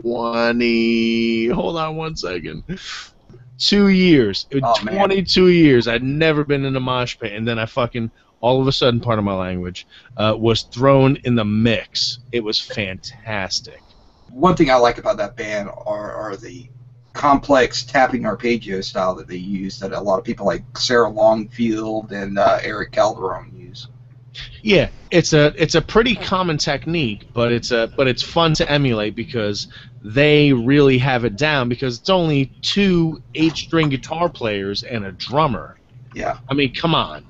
20. Hold on one second. 2 years. Oh, man. 22 years. I'd never been in a mosh pit, and then I fucking, all of a sudden, part of my language, was thrown in the mix. It was fantastic. One thing I like about that band are the complex tapping arpeggio style that they use that a lot of people like Sarah Longfield and Eric Calderon use. Yeah, it's a pretty common technique, but it's fun to emulate because they really have it down because it's only 2 8-string guitar players and a drummer. Yeah. I mean, come on.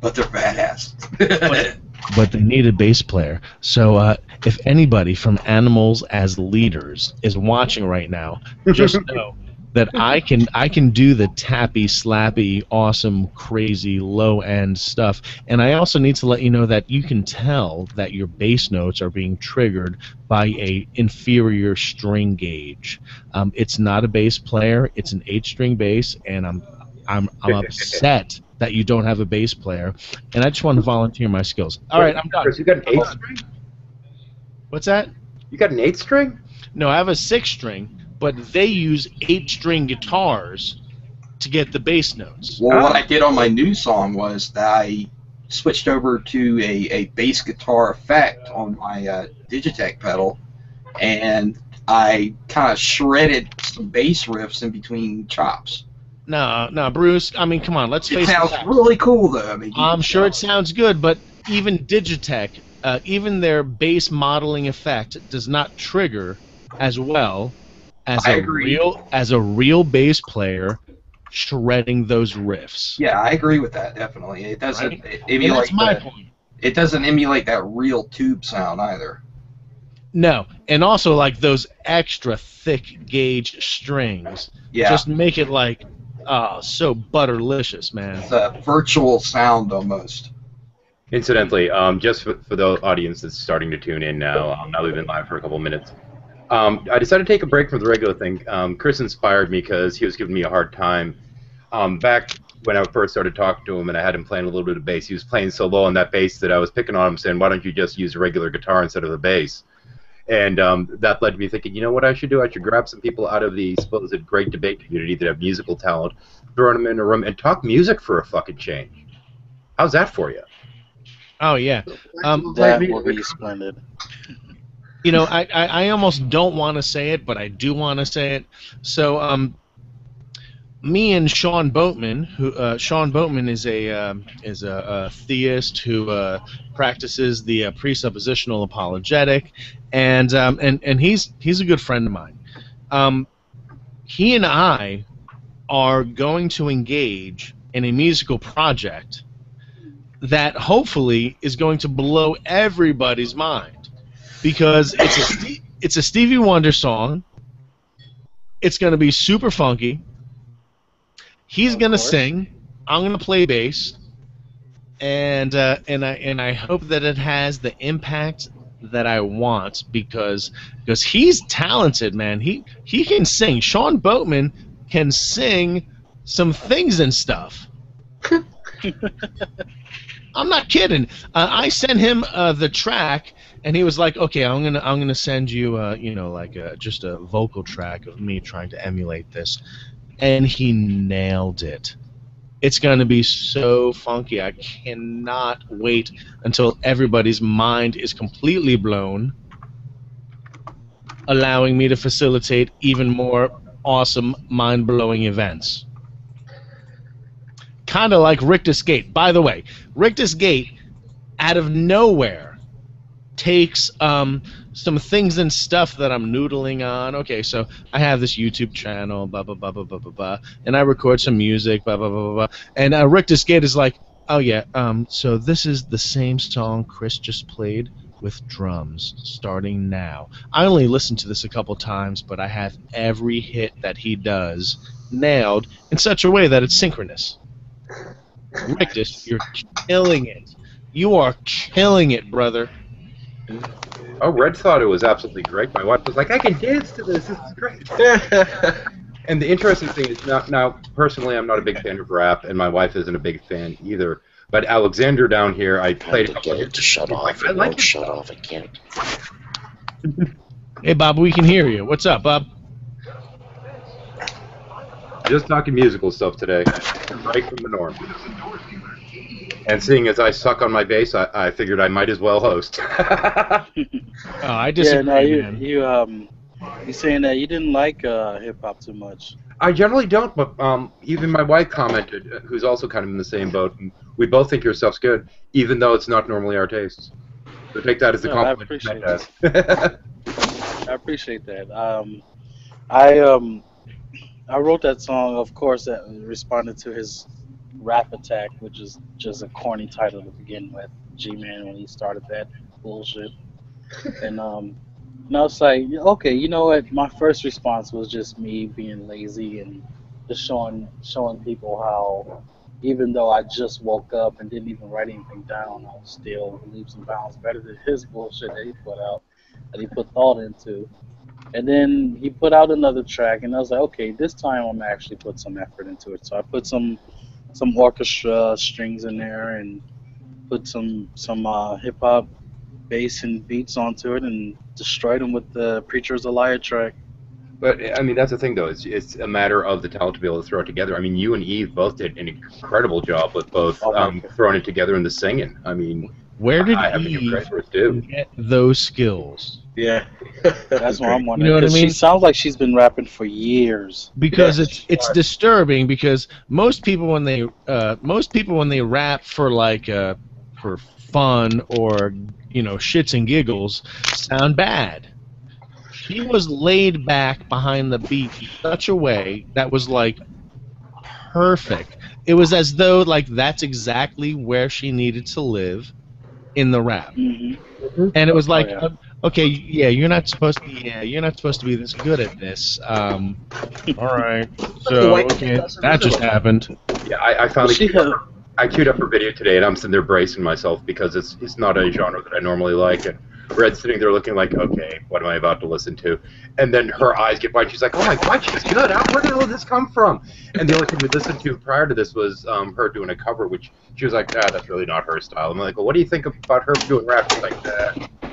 But they're badass. But they need a bass player. So if anybody from Animals as Leaders is watching right now, just know that I can do the tappy, slappy, awesome, crazy, low-end stuff. And I also need to let you know that you can tell that your bass notes are being triggered by a inferior string gauge. It's not a bass player. It's an 8-string bass, and I'm upset that you don't have a bass player, and I just want to volunteer my skills. All right, I'm done. Chris, you got an 8-string? What's that? You got an 8-string? No, I have a 6-string, but they use 8-string guitars to get the bass notes. Well, what I did on my new song was that I switched over to a bass guitar effect on my Digitech pedal, and I kind of shredded some bass riffs in between chops. No, Bruce. I mean, come on. Let's face it. It sounds really cool, though. I mean, I'm sure it sounds good, but even Digitech, even their bass modeling effect does not trigger as well as a real bass player shredding those riffs. Yeah, I agree with that. Definitely, it doesn't emulate. That's my point. It doesn't emulate that real tube sound either. No, and also like those extra thick gauge strings. Yeah. Just make it like. Oh, so butterlicious, man. It's a virtual sound almost. Incidentally, just for the audience that's starting to tune in now, now we've been live for a couple minutes. I decided to take a break from the regular thing. Chris inspired me because he was giving me a hard time. Back when I first started talking to him and I had him playing a little bit of bass, he was playing so low on that bass that I was picking on him saying, why don't you just use a regular guitar instead of the bass? And that led me thinking, you know what I should do? I should grab some people out of the supposed great debate community that have musical talent, throw them in a room, and talk music for a fucking change. How's that for you? Oh, yeah. That will be splendid. You know, I almost don't want to say it, but I do want to say it. So, me and Sean Boatman, Sean Boatman is a theist who practices the presuppositional apologetic, and he's a good friend of mine. He and I are going to engage in a musical project that hopefully is going to blow everybody's mind, because it's a Stevie Wonder song. It's going to be super funky. He's gonna sing. I'm gonna play bass, and I hope that it has the impact that I want because he's talented, man. He can sing. Sean Boatman can sing some things and stuff. I'm not kidding. I sent him the track, and he was like, "Okay, I'm gonna send you just a vocal track of me trying to emulate this." And he nailed it. It's going to be so funky. I cannot wait until everybody's mind is completely blown, allowing me to facilitate even more awesome, mind-blowing events. Kind of like Rictus Gate. By the way, Rictus Gate, out of nowhere, takes some things and stuff that I'm noodling on. Okay, so I have this YouTube channel, blah, blah, blah, blah, blah, blah, blah, and I record some music, blah, blah, blah, blah, blah. And Rictus Gate is like, oh, yeah, so this is the same song Chris just played with drums, starting now. I only listened to this a couple times, but I have every hit that he does nailed in such a way that it's synchronous. Rictus, you're killing it. You are killing it, brother. Oh, Red thought it was absolutely great. My wife was like, I can dance to this. This is great. And the interesting thing is, now, personally, I'm not a big fan of rap, and my wife isn't a big fan either. But Alexander down here, I played a couple of to shut off. I like it. Shut off. I can't. Hey, Bob, we can hear you. What's up, Bob? Just talking musical stuff today, right from the norm. And seeing as I suck on my bass, I figured I might as well host. I disagree, man. You saying that you didn't like hip hop too much? I generally don't, but even my wife commented, who's also kind of in the same boat. And we both think your stuff's good, even though it's not normally our tastes. So take that as a compliment. I appreciate that. I appreciate that. I wrote that song, of course, that responded to his Rap Attack, which is just a corny title to begin with. G-Man, when he started that bullshit. And I was like, okay, you know what? My first response was just me being lazy and just showing people how, even though I just woke up and didn't even write anything down, I was still leaps and bounds better than his bullshit that he put out, that he put thought into. And then he put out another track, and I was like, okay, this time I'm actually put some effort into it. So I put some orchestra strings in there and put some hip hop bass and beats onto it and destroyed them with the Preacher's a Liar track. But I mean, that's the thing, though. It's a matter of the talent to be able to throw it together. I mean, you and Eve both did an incredible job with both throwing it together and the singing. I mean, where did Eve get those skills? Yeah, that's what I'm wondering. You know what I mean? She sounds like she's been rapping for years. Because it's disturbing. Because most people when they rap for for fun or shits and giggles sound bad. She was laid back behind the beat in such a way that was like perfect. It was as though that's exactly where she needed to live in the rap. Mm-hmm. And it was like, okay, yeah, you're not supposed to be this good at this. All right, so okay, that just happened. Yeah, I finally queued up her video today, and I'm sitting there bracing myself because it's not a genre that I normally like. And Red's sitting there looking like, okay, what am I about to listen to? And then her eyes get wide. She's like, oh my God, she's good. Where the hell did this come from? And the only thing we listened to prior to this was her doing a cover, which she was like, that's really not her style. I'm like, well, what do you think about her doing rap? She's like,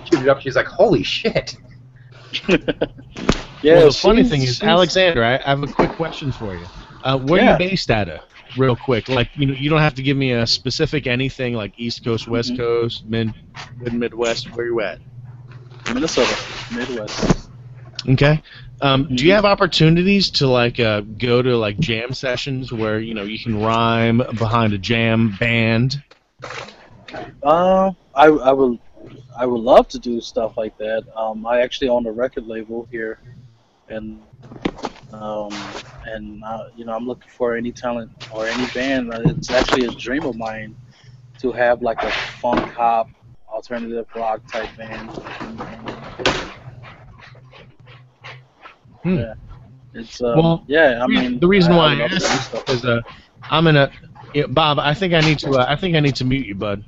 queued it up. She's like, holy shit. Yeah. Well, the funny thing is, Alexander, I have a quick question for you. Where are you based out of? Real quick, you don't have to give me a specific anything like East Coast, West Coast, Midwest. Where you at? Minnesota, Midwest. Okay. Do you have opportunities to go to jam sessions where you can rhyme behind a jam band? I would love to do stuff like that. I actually own a record label here, and I'm looking for any talent or any band. It's actually a dream of mine to have a funk hop, alternative rock type band. Yeah, it's the reason why I asked is I'm in a Bob. I think I need to mute you, bud.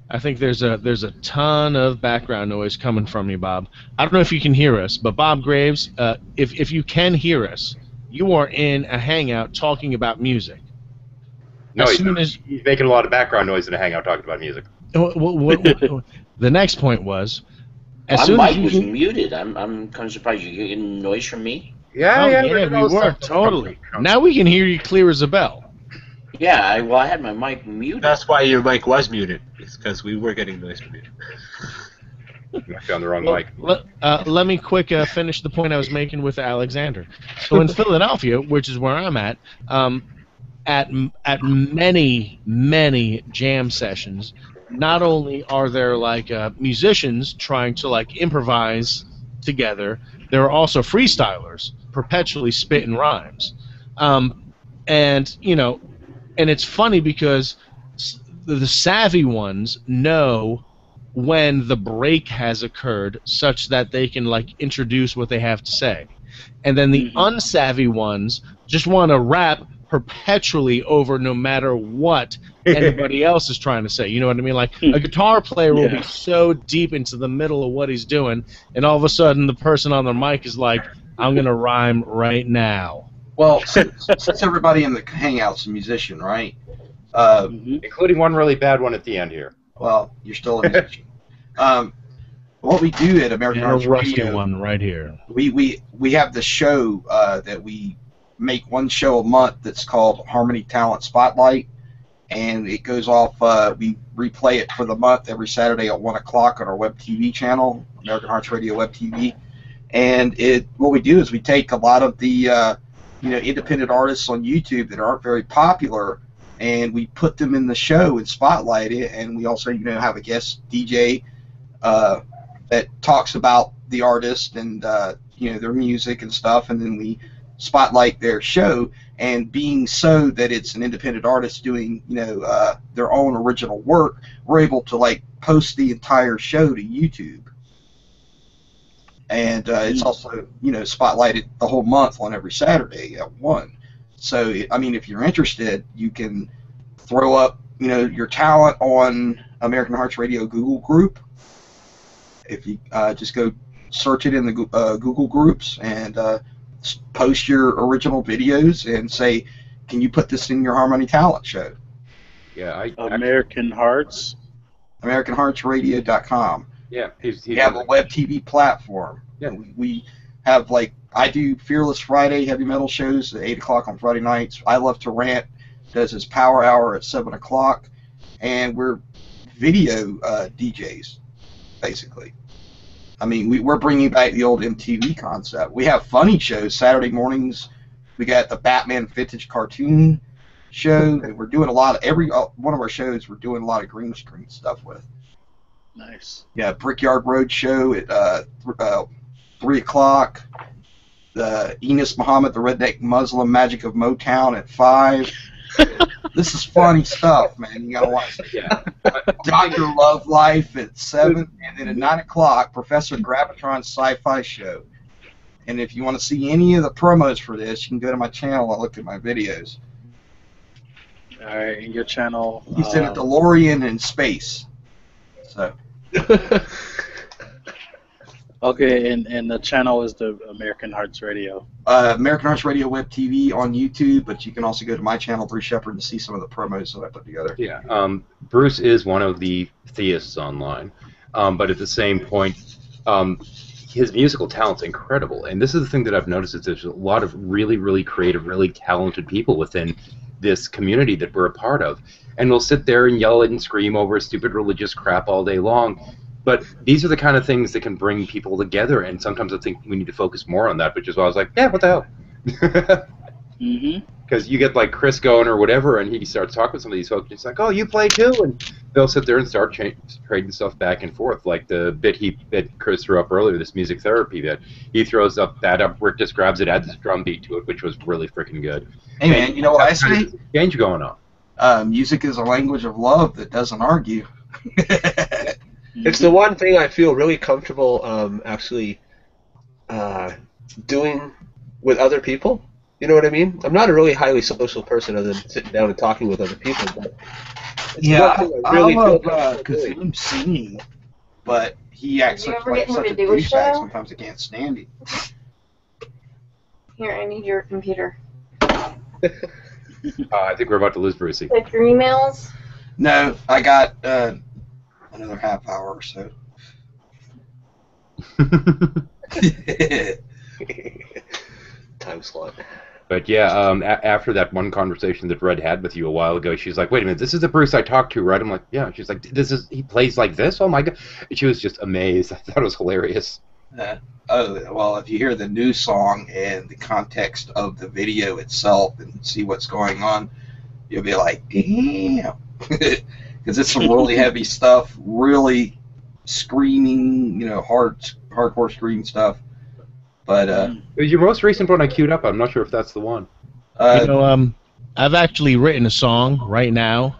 I think there's a ton of background noise coming from you, Bob. I don't know if you can hear us, but Bob Graves, if you can hear us, you are in a hangout talking about music. No, he's making a lot of background noise in a hangout talking about music. The next point was, my mic was muted. I'm kind of surprised you getting noise from me. Yeah, we were totally. Now we can hear you clear as a bell. Yeah, I had my mic muted. That's why your mic was muted. It's because we were getting noise from you. I found the wrong mic. Let me quick finish the point I was making with Alexander. So in Philadelphia, which is where I'm at many jam sessions, not only are there musicians trying to improvise together, there are also freestylers perpetually spitting rhymes, and it's funny because the savvy ones know when the break has occurred such that they can introduce what they have to say. And then the unsavvy ones just want to rap perpetually over no matter what anybody else is trying to say. You know what I mean? A guitar player will be so deep into the middle of what he's doing, and all of a sudden the person on the mic is like, I'm going to rhyme right now. Well, since everybody in the hangout's a musician, right? Including one really bad one at the end here. Well, you're still a musician. Well, what we do at American And Arts a rusty Radio, one right here. we have the show that we make one show a month that's called Harmony Talent Spotlight, and it goes off. We replay it for the month every Saturday at 1 o'clock on our web TV channel, American Arts Radio Web TV. And what we do is we take a lot of the independent artists on YouTube that aren't very popular, and we put them in the show and spotlight it. And we also have a guest DJ that talks about the artist and their music and stuff, and then we spotlight their show. And being so that it's an independent artist doing their own original work, we're able to post the entire show to YouTube. And it's also spotlighted the whole month on every Saturday at 1. So I mean, if you're interested, you can throw up your talent on American Hearts Radio Google group. If you just go search it in the Google groups and post your original videos and say, can you put this in your Harmony Talent show? Yeah, American Hearts. AmericanHeartsRadio.com. Yeah, we have a web TV platform. Yeah. We have I do Fearless Friday heavy metal shows at 8 o'clock on Friday nights. I Love to Rant does his Power Hour at 7 o'clock, and we're video DJs basically. I mean, we're bringing back the old MTV concept. We have funny shows Saturday mornings. We got the Batman Vintage Cartoon show, and we're doing a lot of one of our shows. We're doing a lot of green screen stuff with. Nice. Yeah, Brickyard Road show at 3 o'clock. The Enos Muhammad, the Redneck Muslim Magic of Motown at 5. This is funny stuff, man. You gotta watch it. Yeah. Dr. Love Life at 7, and then at 9 o'clock, Professor Gravitron's Sci-Fi Show. And if you want to see any of the promos for this, you can go to my channel and look at my videos. All right, and your channel. He's in a DeLorean in space. So. Okay, and the channel is the American Hearts Radio. American Hearts Radio Web TV on YouTube, but you can also go to my channel, Bruce Shepard, and see some of the promos that I put together. Yeah, Bruce is one of the theists online, but at the same point, his musical talent's incredible. And this is the thing that I've noticed, is there's a lot of really, really creative, really talented people within this community that we're a part of. And we'll sit there and yell and scream over stupid religious crap all day long. But these are the kind of things that can bring people together, and sometimes I think we need to focus more on that, which is why I was like, yeah, what the hell? Because you get Chris going or whatever, and he starts talking with some of these folks, and it's like, oh, you play too? And they'll sit there and start trading stuff back and forth, like the bit that Chris threw up earlier, this music therapy bit. He throws up, Rick just grabs it, adds this drum beat to it, which was really freaking good. Hey, man, you know what I say? Change going on. Music is a language of love that doesn't argue. It's the one thing I feel really comfortable actually doing with other people. You know what I mean? I'm not a really highly social person other than sitting down and talking with other people. But yeah, I love Kazim singing, but he acts such a douchebag. Sometimes I can't stand him. Here, I need your computer. I think we're about to lose Brucey. Check your emails. No, I got another half hour or so. Time slot. But yeah, after that one conversation that Red had with you a while ago, she's like, "Wait a minute, this is the Bruce I talked to, right?" I'm like, "Yeah." She's like, he plays like this? Oh my god!" And she was just amazed. I thought it was hilarious. Oh well, if you hear the new song and the context of the video itself and see what's going on, you'll be like, "Damn," because it's some really heavy stuff, really screaming, hardcore scream stuff. But it was your most recent one I queued up. I'm not sure if that's the one. I've actually written a song right now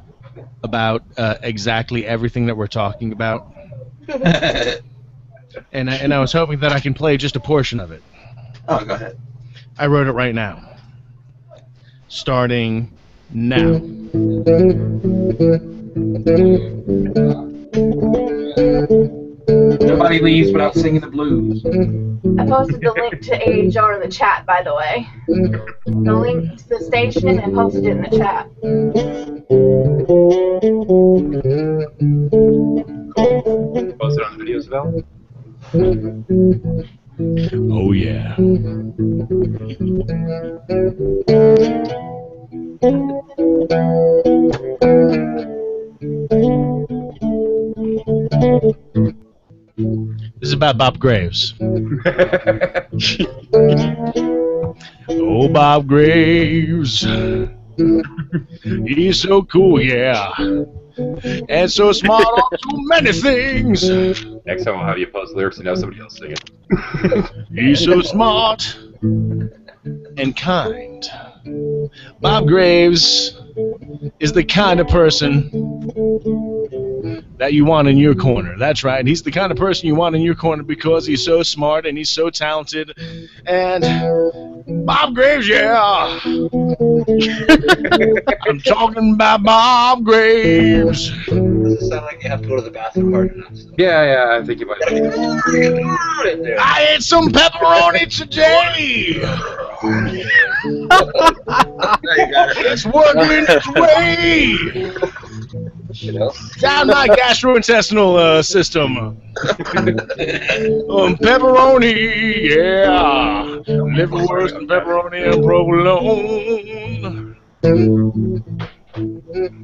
about exactly everything that we're talking about, and I was hoping that I can play just a portion of it. Oh, go ahead. I wrote it right now, starting now. Nobody leaves without singing the blues. I posted the link to AHR in the chat, by the way. The link to the station, I posted it in the chat. Posted on the videos, Val? Oh yeah. This is about Bob Graves. Oh, Bob Graves. He's so cool, yeah. And so smart on so many things. Next time I'll have you post lyrics and have somebody else sing it. He's so smart and kind. Bob Graves is the kind of person that you want in your corner. That's right. He's the kind of person you want in your corner because he's so smart and he's so talented. And Bob Graves, yeah. I'm talking about Bob Graves. Does it sound like you have to go to the bathroom hard enough? So. Yeah, I think you might. I ate some pepperoni today. It's working its way You know? down my gastrointestinal system. Pepperoni, yeah. Never worse than pepperoni and provolone.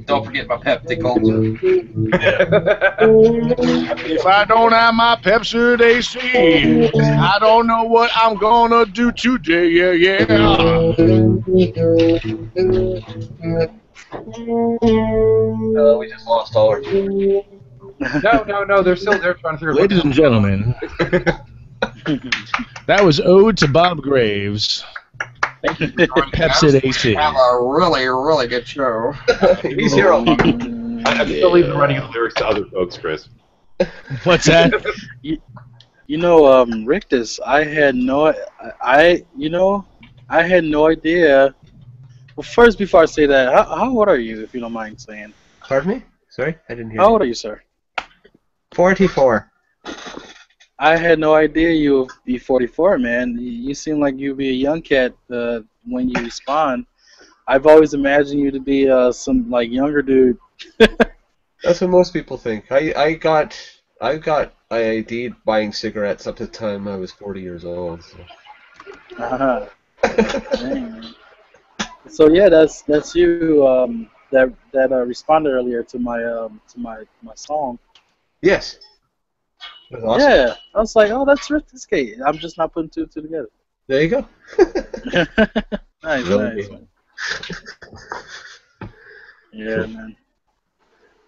Don't forget my Pepsi culture. If I don't have my Pepsi AC, I don't know what I'm gonna do today. Yeah. We just lost all our viewers. No. They're still there trying to figure. Ladies and gentlemen, that was Ode to Bob Graves. Pepsi AC. Have a really, really good show. He's here all I'm still even writing the lyrics to other folks, Chris. What's that? You know, Rictus, I had no idea. Well, first, before I say that, how old are you, if you don't mind saying? Pardon me? Sorry, I didn't hear How you. old are you, sir? 44. I had no idea you would be 44, man. You seem like you'd be a young cat when you spawn. I've always imagined you to be some like younger dude. That's what most people think. I got IID'd buying cigarettes up to the time I was 40 years old. So. Uh-huh. Dang. So yeah, that's you. That responded earlier to my song. Yes. That was awesome. Yeah, I was like, oh, that's Rictus Gate. I'm just not putting two and two together. There you go. Nice. Yeah, man.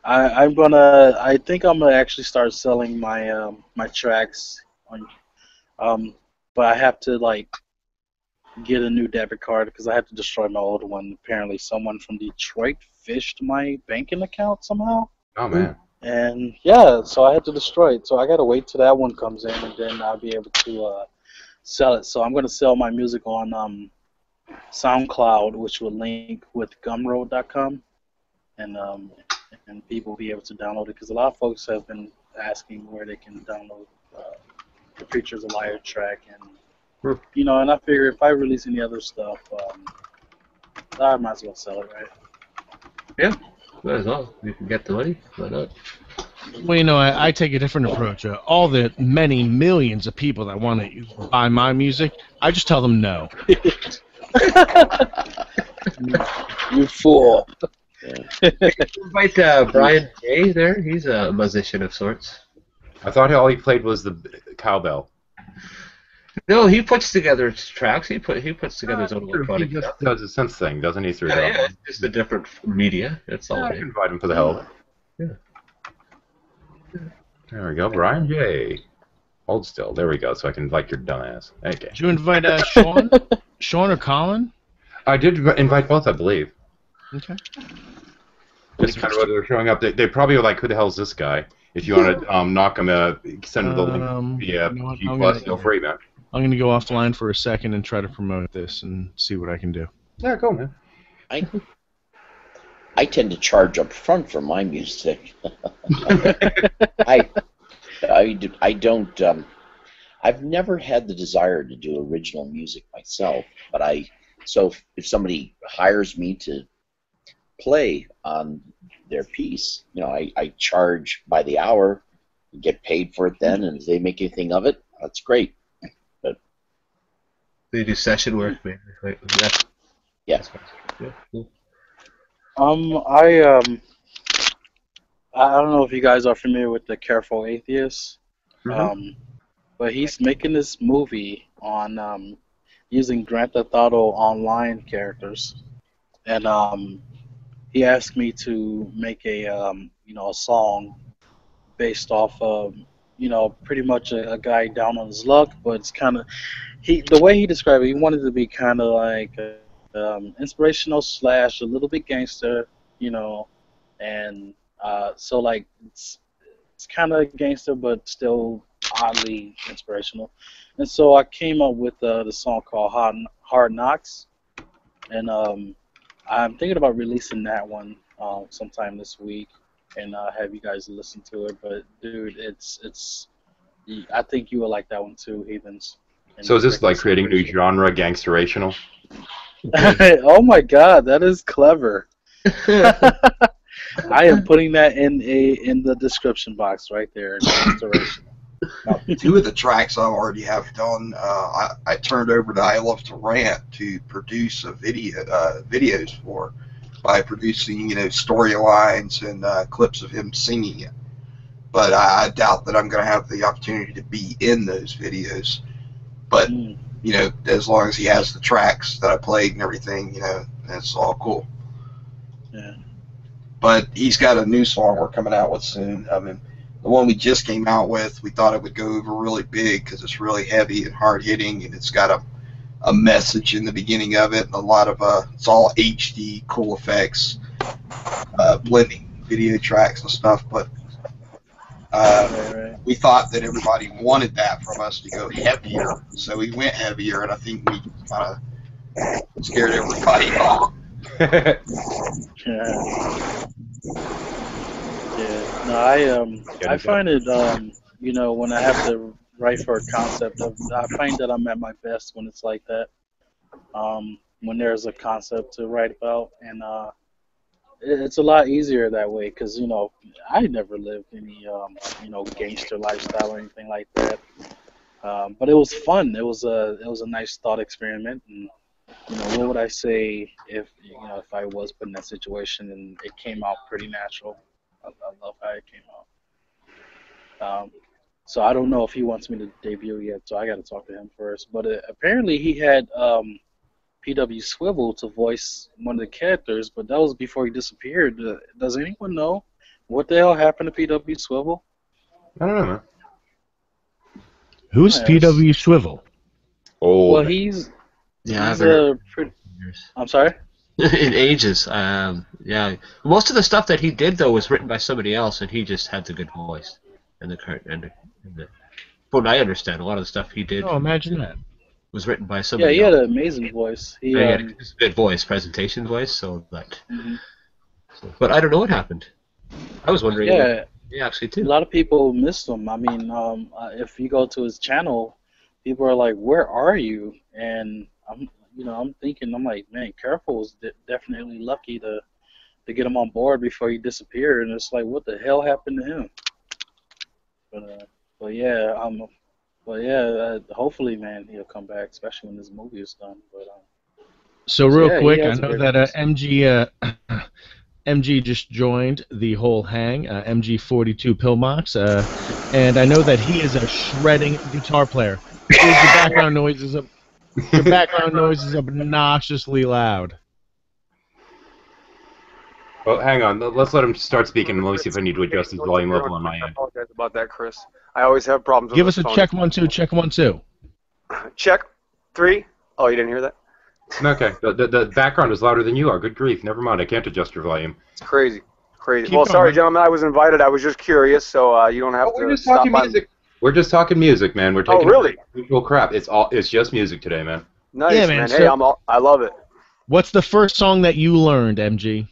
I think I'm gonna actually start selling my my tracks on, but I have to like get a new debit card because I have to destroy my old one. Apparently, someone from Detroit fished my banking account somehow. Oh man. And yeah, so I had to destroy it. So I gotta wait till that one comes in, and then I'll be able to sell it. So I'm gonna sell my music on SoundCloud, which will link with Gumroad.com, and people will be able to download it because a lot of folks have been asking where they can download the Preacher's a Liar track, and and I figure if I release any other stuff, I might as well sell it, right? Yeah, might as well. You can get the money. Why not? Well, I take a different approach. All the many millions of people that want to buy my music, I just tell them no. You fool. Invite Brian J there. He's a musician of sorts. I thought all he played was the cowbell. No, he puts together tracks. He puts together his own He electronic just stuff. does a synth thing, doesn't he? Through Yeah, it's just a different media. That's all I it can is. invite him for the help. Yeah. There we go, Brian J. Hold still. There we go. So I can invite your dumbass. Okay. Did you invite Sean? Sean or Colin? I did invite both, I believe. Okay. Just kind of whether they're showing up. They probably are like, who the hell is this guy? If you want to knock him, send him the link via you know what, G+, I'm gonna- feel free, man. I'm going to go offline for a second and try to promote this and see what I can do. Yeah, go, man. I tend to charge up front for my music. I don't. I've never had the desire to do original music myself, but so if somebody hires me to play on their piece, I charge by the hour, You get paid for it then, and if they make anything of it, that's great. But They do session work, maybe. Like, that's, yeah, yeah, cool. I don't know if you guys are familiar with the Careful Atheist, but he's making this movie on using Grand Theft Auto Online characters, and he asked me to make a a song based off of pretty much a guy down on his luck, but it's kind of the way he described it, he wanted it to be kind of like inspirational slash a little bit gangster, and so like it's kind of gangster but still oddly inspirational, and so I came up with the song called Hard Knocks, and I'm thinking about releasing that one sometime this week and have you guys listen to it. But dude, it's I think you will like that one too, Heathens. And So is this like creating a new genre, gangsterational? Oh my God, that is clever. I am putting that in the description box right there. Now, 2 of the tracks I already have done, I turned over to I Love to Rant to produce a videos for, by producing storylines and clips of him singing it. But I doubt that I'm going to have the opportunity to be in those videos. But as long as he has the tracks that I played and everything, that's all cool. Yeah. But he's got a new song we're coming out with soon. I mean, the one we just came out with, we thought it would go over really big because it's really heavy and hard hitting, and it's got a message in the beginning of it, and a lot of it's all HD, cool effects, blending video tracks and stuff. But Right. we thought that everybody wanted that from us to go heavier, so we went heavier, and I think we kind of scared everybody off. Yeah. Yeah. No, I find it when I have to write for a concept, I find that I'm at my best when it's like that. When there's a concept to write about, and it's a lot easier that way because I never lived any gangster lifestyle or anything like that. But it was fun. It was a nice thought experiment, and what would I say if if I was put in that situation and it came out pretty natural. I love how it came out. So I don't know if he wants me to debut yet, so I got to talk to him first. But apparently he had PW Swivel to voice one of the characters, but that was before he disappeared. Does anyone know what the hell happened to PW Swivel? I don't know, man. Who's PW Swivel? Oh, Well, he's Yeah, a pretty. I'm sorry. in ages. Yeah, most of the stuff that he did though was written by somebody else, and he just had the good voice. And from what I understand, a lot of the stuff he did Oh, imagine that. was written by Yeah, somebody he had else. an amazing voice. He He had a good voice, presentation voice. But I don't know what happened. I was wondering. yeah. Yeah, actually A too. lot of people missed him. I mean, if you go to his channel, people are like, "Where are you?" And I'm thinking, I'm like, man, Careful was definitely lucky to get him on board before he disappeared. And it's like, what the hell happened to him? But yeah, hopefully, man, he'll come back, especially when this movie is done. But So real yeah, he quick, I has a know great that voice. MG just joined the whole hang, MG42 Pillmox, and I know that he is a shredding guitar player. Your background noise is obnoxiously loud. well, hang on. Let's let him start speaking, and let me see if I need to adjust his volume level on my I end. apologize about that, Chris. I always have problems with Give us this a phone. check 1 2, check 1 2. Check 3. Oh, you didn't hear that? Okay, the background is louder than you are. Good grief. Never mind. I can't adjust your volume. It's crazy. Crazy. Keep Well, sorry, going. gentlemen. I was invited. I was just curious, so you don't have We're to just stop talking by. music. We're just talking music, man. We're Oh, taking really? usual crap. It's just music today, man. Nice, Yeah, man, man. so- Hey, I love it. What's the first song that you learned, MG?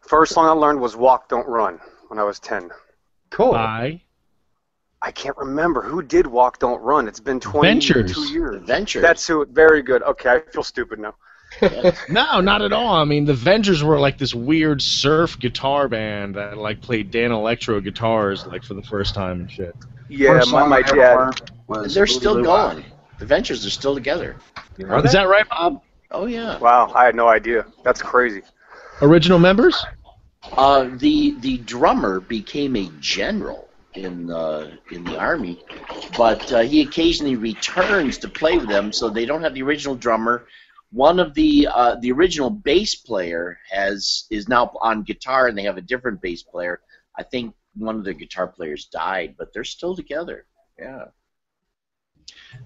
First song I learned was Walk, Don't Run when I was 10. Cool. By I can't remember who did Walk, Don't Run. It's been 22 Ventures. years. Adventures. That's who. Very good. Okay, I feel stupid now. No, not at all. I mean, the Vengers were like this weird surf guitar band that like played Dan Electro guitars like for the first time and shit. Yeah, First my song I ever dad. learned was They're Louie still Louie. going. The Ventures are still together. Is that right, Bob? Oh yeah. Wow, I had no idea. That's crazy. Original members? The drummer became a general in the army, but he occasionally returns to play with them. So they don't have the original drummer. One of the original bass player is now on guitar, and they have a different bass player. I think one of the guitar players died, but they're still together. Yeah.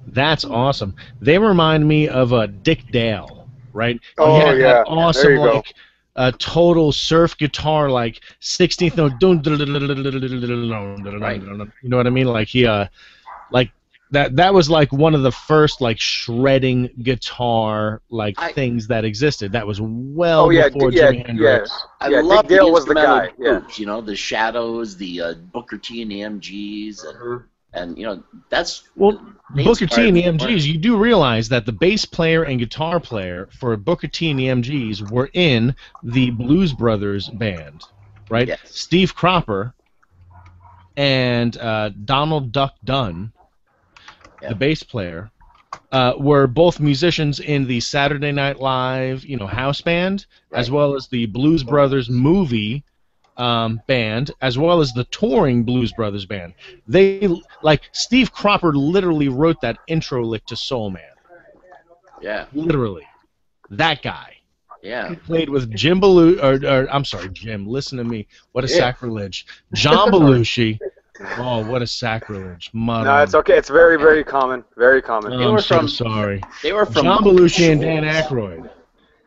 That's awesome. They remind me of Dick Dale, right? Oh, he had yeah. that awesome There you go. like total surf guitar, like 16th note. You know what I mean? Like he like that was like one of the first like shredding guitar like things that existed. That was well before Jimi Hendrix. I Yeah, love Dick Dale was the instrumental guy, yeah. groups, you know, the Shadows, the Booker T and the MGs, and you know, that's Well, they Booker T and the inspired me. MGs, you do realize that the bass player and guitar player for Booker T and the MGs were in the Blues Brothers band, right? Yes. Steve Cropper and Donald Duck Dunn, the bass player, were both musicians in the Saturday Night Live, house band, as well as the Blues Brothers movie band, as well as the touring Blues Brothers band. They Steve Cropper literally wrote that intro lick to Soul Man. Yeah. Literally, that guy. Yeah. He played with Jim Belushi, or I'm sorry, Jim. Listen to me. What a sacrilege. John Belushi. Oh, what a sacrilege. Mother. No, it's okay. It's very, very common. Very common. I'm so sorry. They were from John Belushi and Dan Aykroyd.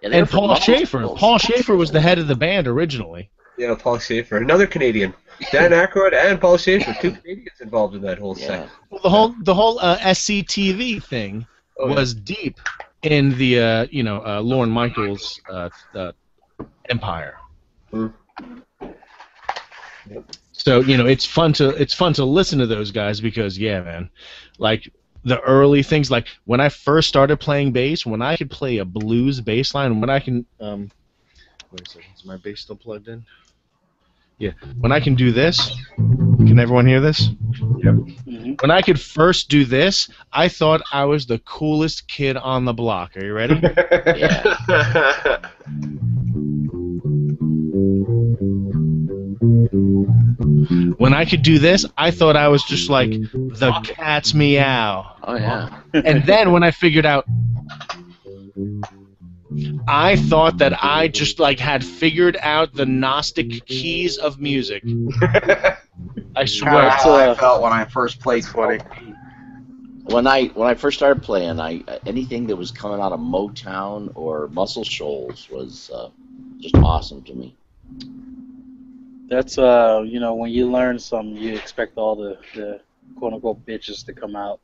Yeah, they And were from Paul Schaefer. Multiples. Paul Schaefer was the head of the band originally. Yeah, Paul Schaefer, another Canadian. Dan Aykroyd and Paul Schaefer, two Canadians involved in that whole Yeah. set. Well, the whole SCTV thing was deep in the Lorne Michaels empire. So it's fun to listen to those guys because man, like the early things, like when I first started playing bass, when I could play a blues bass line, when I can wait a second, is my bass still plugged in? Yeah, when I can do this, can everyone hear this? Yep. When I could first do this, I thought I was the coolest kid on the block. Are you ready? Yeah. When I could do this, I thought I was just like the cat's meow. Oh yeah. And then when I figured out, I thought that I just had figured out the Gnostic keys of music. I swear. That's how I felt when I first played. Funny. When I first started playing, anything that was coming out of Motown or Muscle Shoals was just awesome to me. That's when you learn something, you expect all the quote unquote bitches to come out.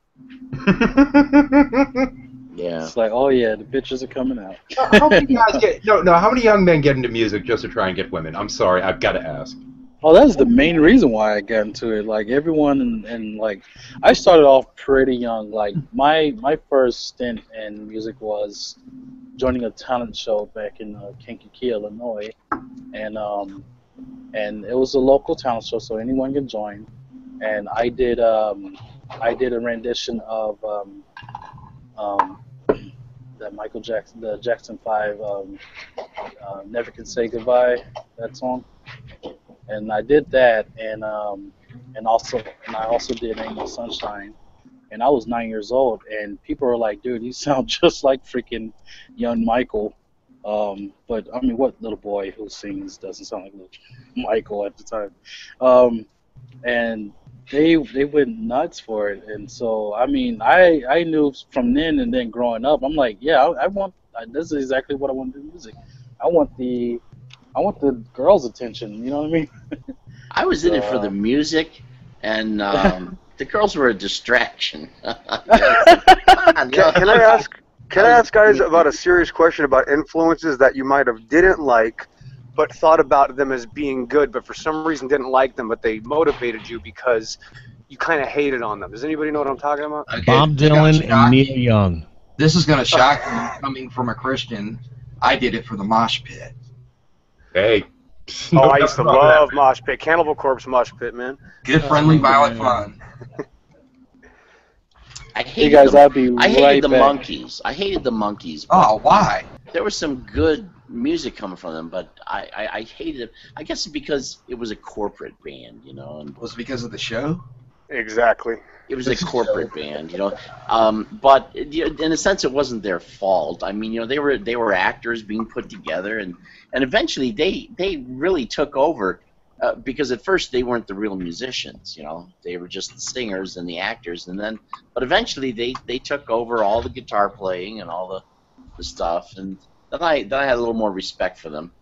Yeah. It's like, oh yeah, the bitches are coming out. How many guys get how many young men get into music just to try and get women? I'm sorry, I've got to ask. Oh, that's the main reason why I got into it. Like everyone, and like I started off pretty young. Like my first stint in music was joining a talent show back in Kankakee, Illinois, and it was a local talent show, so anyone can join. And I did a rendition of the Michael Jackson, the Jackson 5, Never Can Say Goodbye, that song. And I did that, and I also did Angel Sunshine, and I was 9 years old, and people were like, "Dude, you sound just like freaking young Michael." But I mean, what little boy who sings doesn't sound like little Michael at the time? And they went nuts for it, and so I mean, I knew from then and then growing up, I'm like, yeah, I want this is exactly what I want to do in music. I want the girls' attention. You know what I mean? I was in it for the music, and the girls were a distraction. Can I ask guys about a serious question about influences that you might have didn't like, but thought about them as being good, but for some reason didn't like them, but they motivated you because you kind of hated on them. Does anybody know what I'm talking about? Okay, Bob Dylan gotcha. and Neil Young. This is going to shock you coming from a Christian. I did it for the mosh pit. Hey. Oh, I used to love mosh pit. Cannibal Corpse mosh pit, man. Good, friendly, violent fun. I hated guys, the, I'll be I hated right the back. monkeys. I hated the monkeys. Oh, why? There was some good music coming from them, but I hated it. I guess because it was a corporate band, you know. And Was it because of the show? Exactly. it was a corporate band, you know. But in a sense, it wasn't their fault. I mean, you know, they were actors being put together, and eventually they really took over. Because at first they weren't the real musicians, you know, they were just the singers and the actors, but eventually they took over all the guitar playing and all the stuff, and then I had a little more respect for them.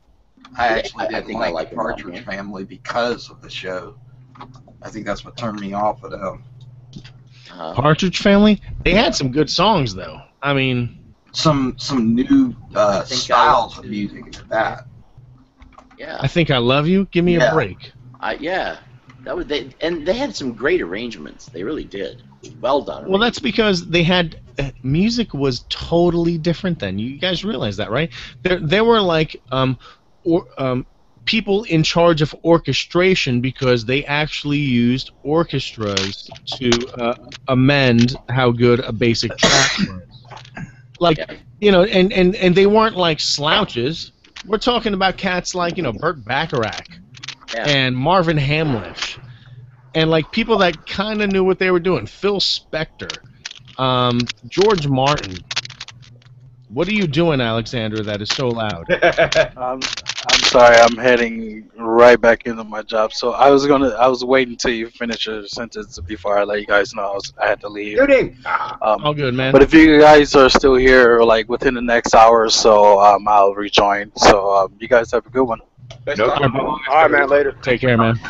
I actually I didn't think I like like the them all, Partridge man. Family because of the show. I think that's what turned me off of them. Partridge Family, they had some good songs though. I mean, Some new think styles of music into that. Yeah, I Think I Love You. Give me a Yeah. break. yeah, that was and they had some great arrangements. They really did. Well done. Well, that's because they had music was totally different then. You guys realize that, right? There were like people in charge of orchestration because they actually used orchestras to amend how good a basic track was. Like, Yeah. you know, and they weren't like slouches. We're talking about cats like, you know, Burt Bacharach Yeah. and Marvin Hamlish, and like people that kind of knew what they were doing. Phil Spector, George Martin. What are you doing, Alexander? That is so loud. I'm sorry, I'm heading right back into my job. So I was waiting till you finish your sentence before I let you guys know I had to leave. Shooting! All good, man. But if you guys are still here, like within the next hour or so, I'll rejoin. So you guys have a good one. No, All right, man. Later. Take care, man.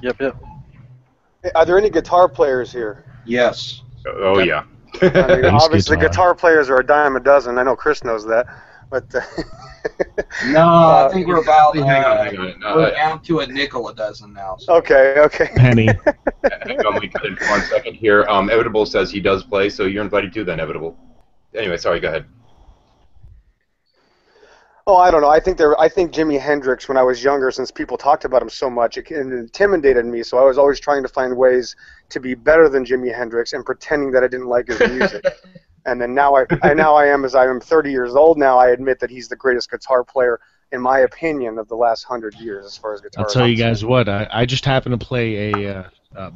Yep. Hey, are there any guitar players here? Yes. Oh, yeah. I mean, Bass obviously, guitar players are a dime a dozen. I know Chris knows that, but No, I think we're about Hang on. we're down to a nickel a dozen now. So. okay. Penny. Hang on, let me cut in for 1 second here. Evitable says he does play, so you're invited too then, Evitable. Anyway, sorry, go ahead. Oh, I don't know. I think Jimi Hendrix, when I was younger, since people talked about him so much, it intimidated me. So I was always trying to find ways to be better than Jimi Hendrix and pretending that I didn't like his music. And then now I am, as I am 30 years old now, I admit that he's the greatest guitar player, in my opinion, of the last 100 years as far as guitar. I'll tell you guys what. I just happened to play a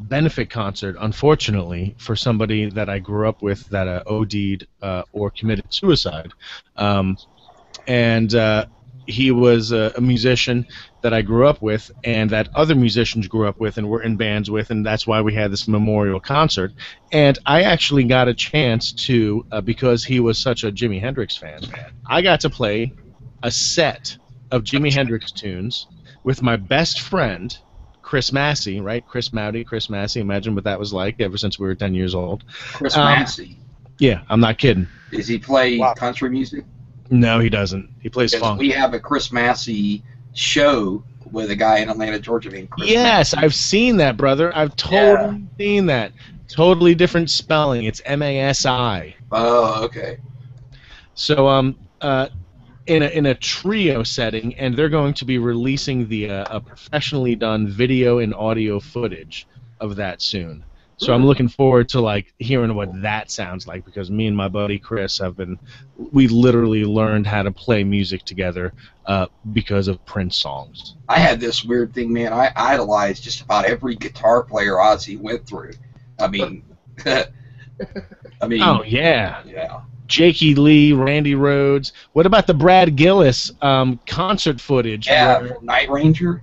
benefit concert, unfortunately, for somebody that I grew up with that OD'd or committed suicide. And he was a musician that I grew up with and that other musicians grew up with and were in bands with, and that's why we had this memorial concert. And I actually got a chance to, because he was such a Jimi Hendrix fan, I got to play a set of Jimi Hendrix tunes with my best friend, Chris Massey, right? Chris Massey. Imagine what that was like ever since we were 10 years old. Chris Massey. Yeah, I'm not kidding. Does he play country music? No, he doesn't. He plays Because funk. we have a Chris Massey show with a guy in Atlanta, Georgia named Chris Yes, Massey. I've seen that, brother. I've totally seen that. Totally different spelling. It's Masi. Oh, okay. So, in a trio setting, and they're going to be releasing the a professionally done video and audio footage of that soon. So I'm looking forward to like hearing what that sounds like, because me and my buddy Chris we literally learned how to play music together because of Prince songs. I had this weird thing, man. I idolized just about every guitar player Ozzy went through. I mean, Oh yeah. Yeah. Jakey Lee, Randy Rhoads. What about the Brad Gillis concert footage? Yeah, where- from Night Ranger.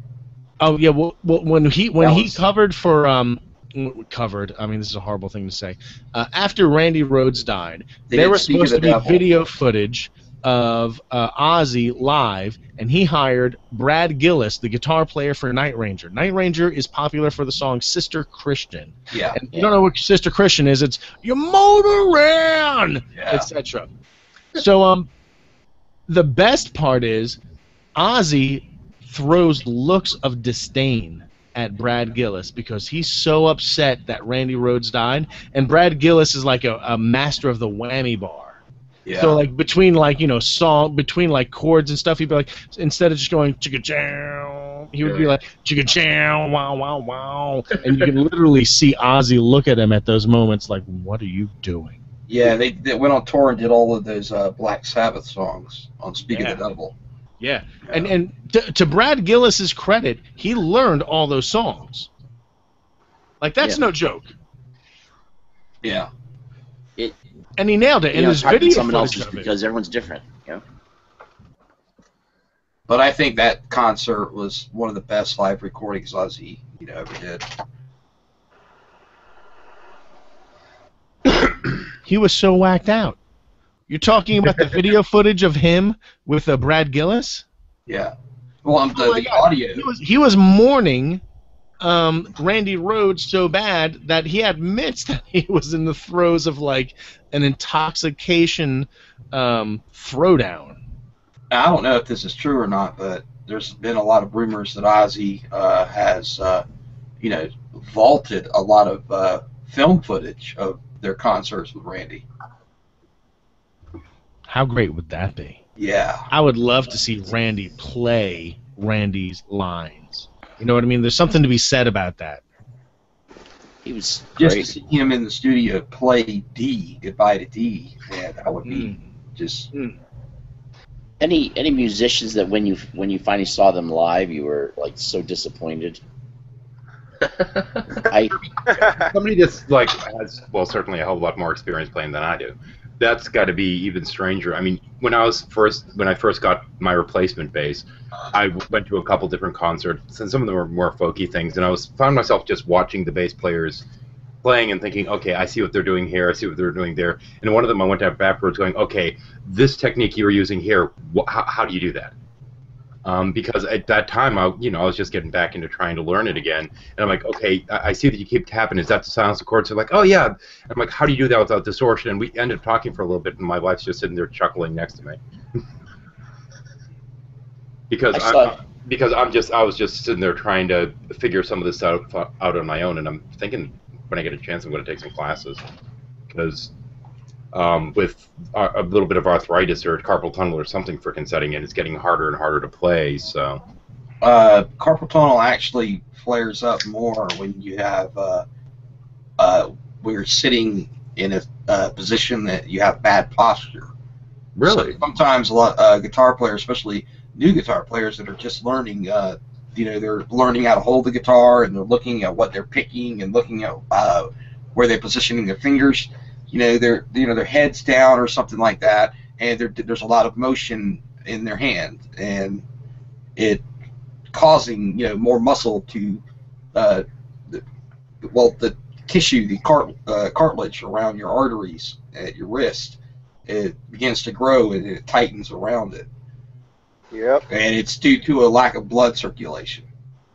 Oh yeah. Well, when he was- covered for covered. I mean, this is a horrible thing to say. After Randy Rhoads died, They there did was Speak of supposed to the be Devil. video footage of Ozzy live, and he hired Brad Gillis, the guitar player for Night Ranger. Night Ranger is popular for the song Sister Christian. Yeah. And if you don't know what Sister Christian is, it's "You motor ran," Yeah. etc. So the best part is Ozzy throws looks of disdain at Brad Gillis because he's so upset that Randy Rhoads died, and Brad Gillis is like a master of the whammy bar. Yeah. So like between like between like chords and stuff, he'd be like, instead of just going chicka chow, he would be like chicka chow, wow wow wow, and you can literally see Ozzy look at him at those moments like, what are you doing? Yeah, they went on tour and did all of those Black Sabbath songs on Speak of the Devil. Yeah, and to Brad Gillis's credit, he learned all those songs. Like that's no joke. Yeah. And he nailed it. And his video someone footage else's of it. because everyone's different. You know? But I think that concert was one of the best live recordings Ozzy, ever did. He was so whacked out. You're talking about the video footage of him with Brad Gillis? Yeah. Well, the audio. He was mourning Randy Rhoads so bad that he admits that he was in the throes of like an intoxication throwdown. I don't know if this is true or not, but there's been a lot of rumors that Ozzy has, vaulted a lot of film footage of their concerts with Randy. How great would that be? Yeah. I would love to see Randy play Randy's lines. You know what I mean? There's something to be said about that. He was just great. to see him in the studio play D, Goodbye to D. Yeah, that would be just. Any musicians that when you finally saw them live, you were like so disappointed? Somebody that's like has certainly a whole lot more experience playing than I do. That's got to be even stranger. I mean, when I first got my replacement bass, I went to a couple different concerts, and some of them were more folky things, and found myself just watching the bass players playing and thinking, okay, I see what they're doing here, I see what they're doing there. And one of them I went down backwards going, okay, this technique you were using here, how do you do that? Because at that time, I was just getting back into trying to learn it again, and I'm like, okay, I see that you keep tapping. Is that to silence the chords? They're like, oh yeah. I'm like, how do you do that without distortion? And we ended up talking for a little bit, and my wife's just sitting there chuckling next to me because I was just sitting there trying to figure some of this out on my own, and I'm thinking when I get a chance, I'm going to take some classes because. With a little bit of arthritis or carpal tunnel or something freaking setting in, it's getting harder and harder to play. So, carpal tunnel actually flares up more when you have when you're sitting in a position that you have bad posture. Really? So sometimes a lot guitar players, especially new guitar players that are just learning, they're learning how to hold the guitar and they're looking at what they're picking and looking at where they're positioning their fingers. Their head's down or something like that, and there's a lot of motion in their hand, and it causing more muscle to the tissue, the cartilage around your arteries at your wrist. It begins to grow and it tightens around it. Yep. And it's due to a lack of blood circulation.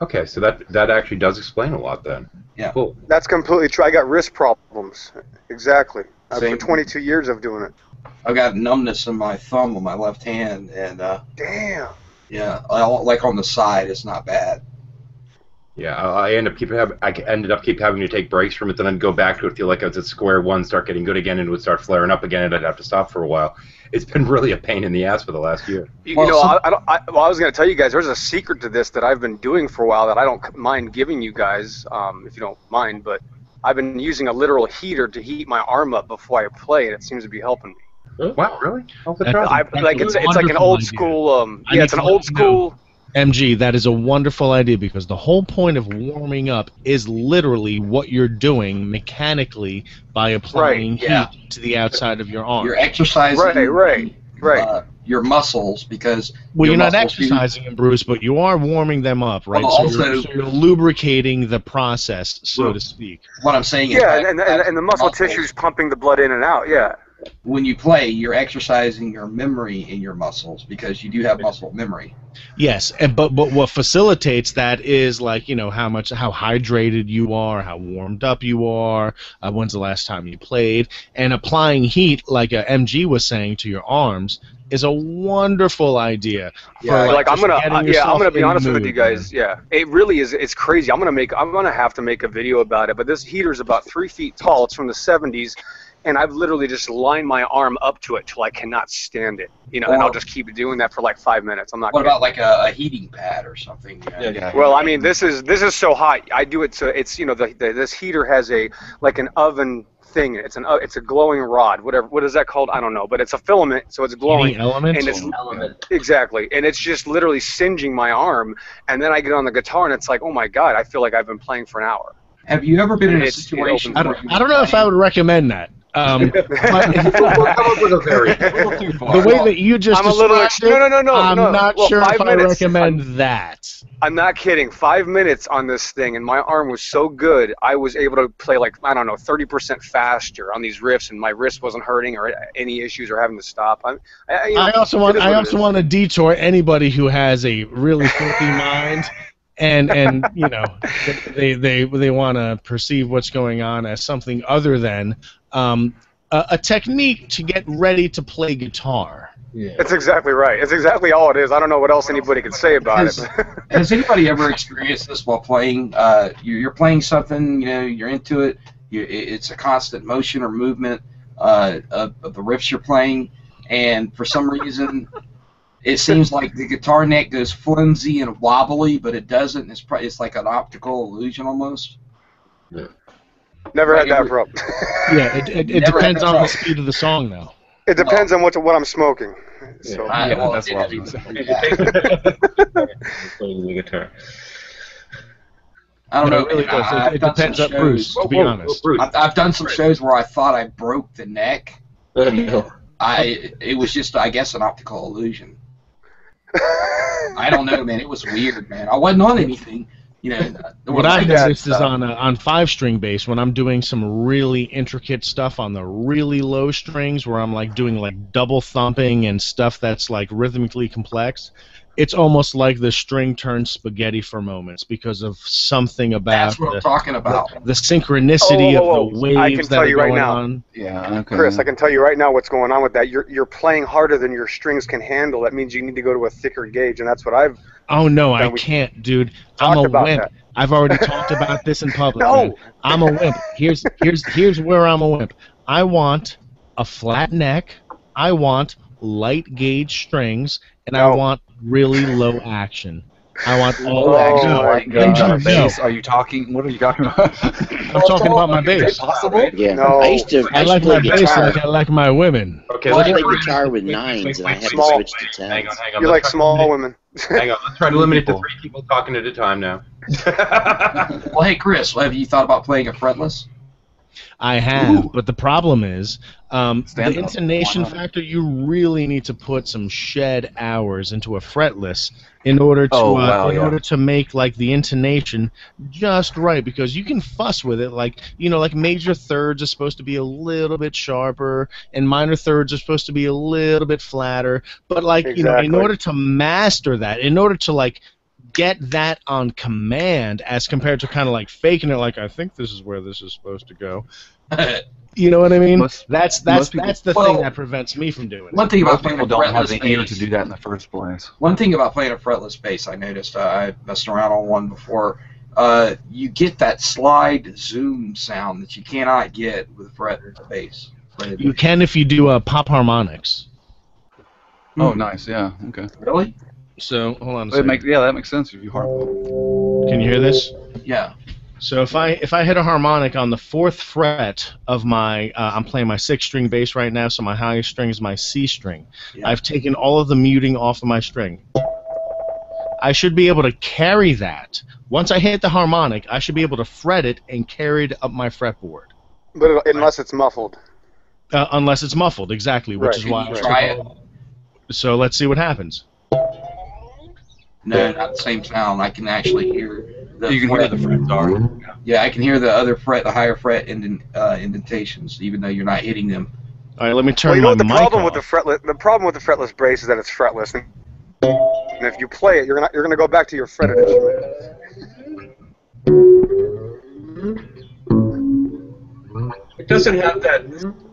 Okay, so that actually does explain a lot then. Yeah. Cool. That's completely true. I got wrist problems. Exactly. Same. For 22 years of doing it. I've got numbness in my thumb on my left hand, and Damn. yeah, like on the side, it's not bad. Yeah, I ended up keep having to take breaks from it, then I'd go back to it, feel like I was at square one, start getting good again, and it would start flaring up again, and I'd have to stop for a while. It's been really a pain in the ass for the last year. I was going to tell you guys, there's a secret to this that I've been doing for a while that I don't mind giving you guys, if you don't mind, but I've been using a literal heater to heat my arm up before I play, and it seems to be helping me. Wow, really? It's like an old school. It's an old school. MG, that is a wonderful idea because the whole point of warming up is literally what you're doing mechanically by applying heat to the outside of your arm. You're exercising Right. Your muscles because you're not exercising them, Bruce, but you are warming them up, right? Well, so you're lubricating the process, so to speak. What I'm saying is and the muscle tissue's pumping the blood in and out, When you play, you're exercising your memory in your muscles because you do have muscle memory. Yes, but what facilitates that is like how hydrated you are, how warmed up you are, when's the last time you played, and applying heat like MG was saying to your arms is a wonderful idea. I'm gonna be honest with you guys. Yeah, it really is. It's crazy. I'm gonna have to make a video about it. But this heater's about 3 feet tall. It's from the 70s. and I've literally just lined my arm up to it till I cannot stand it. You know, and I'll just keep doing that for like 5 minutes. I'm not. What kidding. about like a heating pad or something? Yeah. Well, I mean, this is so hot. I do it so it's this heater has a like an oven thing. It's a glowing rod. What is that called? I don't know, but it's a filament, so it's glowing. Heating element? And it's exactly, and it's just literally singeing my arm. And then I get on the guitar, and it's like, oh my god, I feel like I've been playing for an hour. Have you ever been in a It's- it situation? I don't know if I would recommend that. But the way that you just I'm a little described it, no. I'm not Well, sure 5 if I minutes. recommend that. I'm not kidding. 5 minutes on this thing, and my arm was so good, I was able to play like, I don't know, 30% faster on these riffs, and my wrist wasn't hurting or any issues or having to stop. I also want to detour anybody who has a really filthy mind, and you know, they want to perceive what's going on as something other than a technique to get ready to play guitar. Yeah. That's exactly right. It's exactly all it is. I don't know what else anybody could say about it. Has anybody ever experienced this while playing? You're playing something, you know, you're into it. It's a constant motion or movement of the riffs you're playing, and for some reason, it seems like the guitar neck goes flimsy and wobbly, but it doesn't. It's like an optical illusion almost. Never had that problem. Yeah, it depends on the speed of the song, though. It depends on what I'm smoking. So. That's what I was Playing the guitar. I don't know. It really does. I've It done depends some on Bruce, shows- to be honest. I've done some shows where I thought I broke the neck. No. It was just, I guess, an optical illusion. I don't know, man. It was weird, man. I wasn't on anything. You know, What I've noticed is on 5-string bass, when I'm doing some really intricate stuff on the really low strings, where I'm like doing like double thumping and stuff that's like rhythmically complex, it's almost like the string turns spaghetti for moments because of something about That's what I'm talking about. the synchronicity of the waves I can that tell are you right going now. on. Yeah, okay. Chris, I can tell you right now what's going on with that. You're playing harder than your strings can handle. That means you need to go to a thicker gauge, and that's what I've. Oh no, I we can't, dude. I'm talked a about wimp. that. I've already talked about this in public. No. Man. I'm a wimp. Here's where I'm a wimp. I want a flat neck. I want light gauge strings, and I No. want really low action. I want all Oh, action. my And God. you Bass? know, Are you talking? What are you talking about? I'm talking about my bass. Possible? Yeah, No. I used to I like play my bass guitar. like I like my women. Okay, I let's play try guitar with nines, and I had to Small. switch to tens. Hang on. You're Let's like try to small limit- women. Hang on. Let's try to limit it to 3 people talking at a time now. Well, hey, Chris, have you thought about playing a fretless? I have, but the problem is the Stand up. intonation Why not? factor. You really need to put some shed hours into a fretless in order to Oh, wow, in yeah. order to make like the intonation just right, because you can fuss with it. Like, you know, like major thirds are supposed to be a little bit sharper, and minor thirds are supposed to be a little bit flatter. But like, you know, in Exactly. order to master that, in order to like get that on command, as compared to kind of like faking it, like I think this is where this is supposed to go. You know what I mean? Most- That's people- the Well, thing that prevents me from doing it. One thing about Most playing people a don't have fretless the ear bass. to do that in the first place. One thing about playing a fretless bass, I noticed. I messed around on one before. You get that slide zoom sound that you cannot get with fret bass. You can if you do pop harmonics. Oh, nice. Yeah. Okay. Really? So hold on a It second. that makes sense if you harp. Can you hear this? Yeah. So if I hit a harmonic on the 4th fret of my, I'm playing my 6-string bass right now, so my highest string is my C string. Yeah. I've taken all of the muting off of my string. I should be able to carry that. Once I hit the harmonic, I should be able to fret it and carry it up my fretboard. But unless it's muffled. Unless it's muffled, exactly, which Right. is why. Can you try it? So let's see what happens. No, not the same sound. I can actually hear the You can hear the frets are. Yeah, I can hear the other fret, the higher fret indentations, even though you're not hitting them. All right, let me turn Well, you know my what the mic problem off. with the problem with the fretless bass is that it's fretless, and if you play it, you're gonna go back to your fretted instrument. It doesn't have that